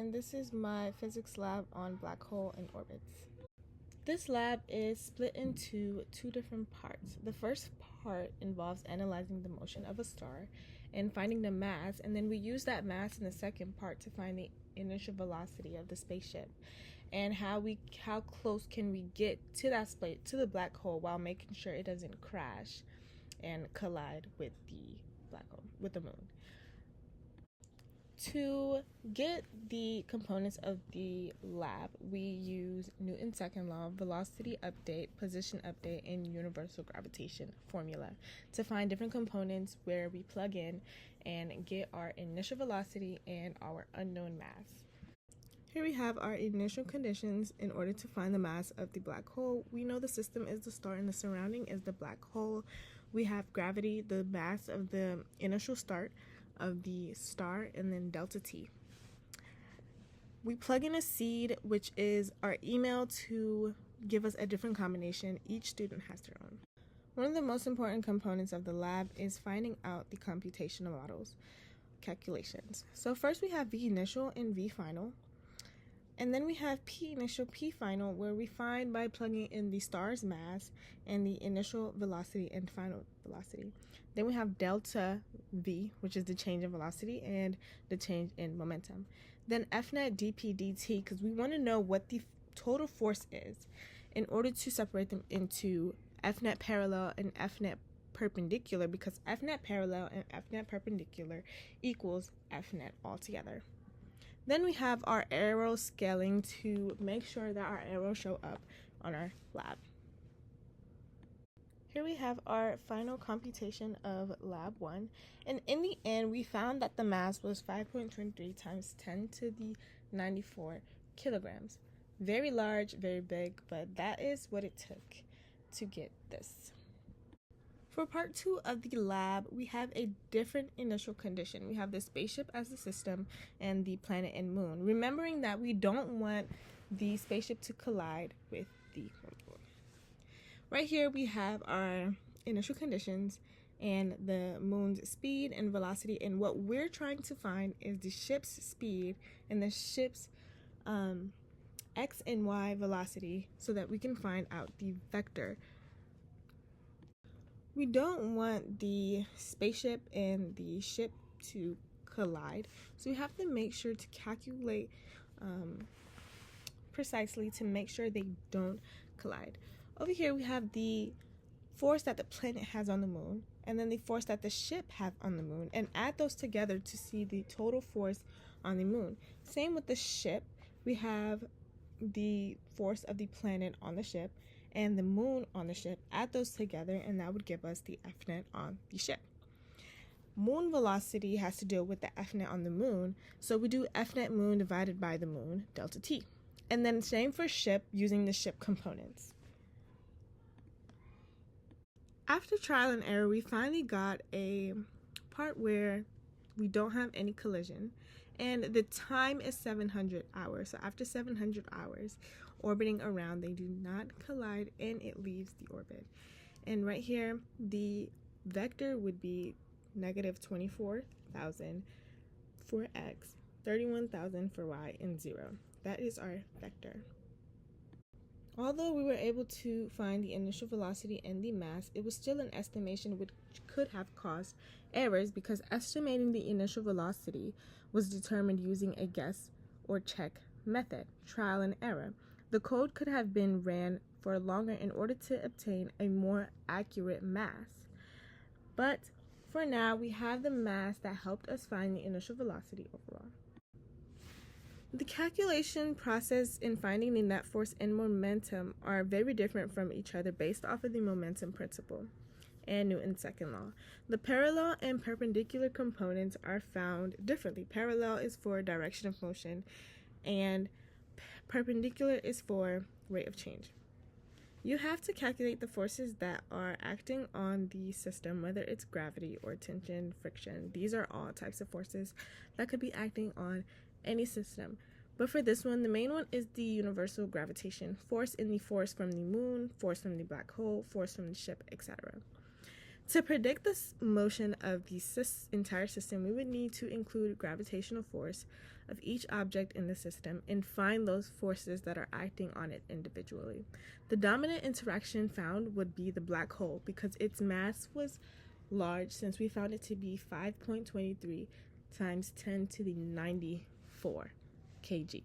and this is my physics lab on black hole and orbits. This lab is split into two different parts. The first part involves analyzing the motion of a star and finding the mass, and then we use that mass in the second part to find the initial velocity of the spaceship and how close can we get to the black hole while making sure it doesn't crash and collide with the black hole, with the moon. To get the components of the lab, we use Newton's second law, velocity update, position update, and universal gravitation formula to find different components where we plug in and get our initial velocity and our unknown mass. Here we have our initial conditions in order to find the mass of the black hole. We know the system is the star and the surrounding is the black hole. We have gravity, the mass of the initial start of the star, and then delta T. We plug in a seed, which is our email, to give us a different combination. Each student has their own. One of the most important components of the lab is finding out the computational models, calculations. So first we have V initial and V final. And then we have P initial, P final, where we find by plugging in the star's mass and the initial velocity and final velocity. Then we have delta V, which is the change in velocity and the change in momentum. Then F net dp dt, because we want to know what the total force is in order to separate them into F net parallel and F net perpendicular, because F net parallel and F net perpendicular equals F net altogether. Then we have our arrow scaling to make sure that our arrows show up on our lab. Here we have our final computation of lab 1, and in the end we found that the mass was 5.23 times 10 to the 94 kilograms. Very large, very big, but that is what it took to get this. For part 2 of the lab, we have a different initial condition. We have the spaceship as the system and the planet and moon. Remembering that we don't want the spaceship to collide with the moon. Right here we have our initial conditions and the moon's speed and velocity, and what we're trying to find is the ship's speed and the ship's x and y velocity so that we can find out the vector. We don't want the spaceship and the ship to collide, so we have to make sure to calculate precisely to make sure they don't collide. Over here we have the force that the planet has on the moon and then the force that the ship has on the moon, and add those together to see the total force on the moon. Same with the ship. We have the force of the planet on the ship and the moon on the ship. Add those together and that would give us the F net on the ship. Moon velocity has to deal with the F net on the moon, so we do F net moon divided by the moon, delta T. And then same for ship, using the ship components. After trial and error, we finally got a part where we don't have any collision, and the time is 700 hours. So after 700 hours orbiting around, they do not collide and it leaves the orbit. And right here, the vector would be negative 24,000 for x, 31,000 for y, and 0. That is our vector. Although we were able to find the initial velocity and the mass, it was still an estimation which could have caused errors, because estimating the initial velocity was determined using a guess or check method, trial and error. The code could have been ran for longer in order to obtain a more accurate mass. But for now, we have the mass that helped us find the initial velocity overall. The calculation process in finding the net force and momentum are very different from each other based off of the momentum principle and Newton's second law. The parallel and perpendicular components are found differently. Parallel is for direction of motion and perpendicular is for rate of change. You have to calculate the forces that are acting on the system, whether it's gravity or tension, friction. These are all types of forces that could be acting on any system. But for this one, the main one is the universal gravitation force, in the force from the moon, force from the black hole, force from the ship, etc. To predict the motion of the entire system, we would need to include gravitational force of each object in the system and find those forces that are acting on it individually. The dominant interaction found would be the black hole because its mass was large, since we found it to be 5.23 times 10 to the 94 kg.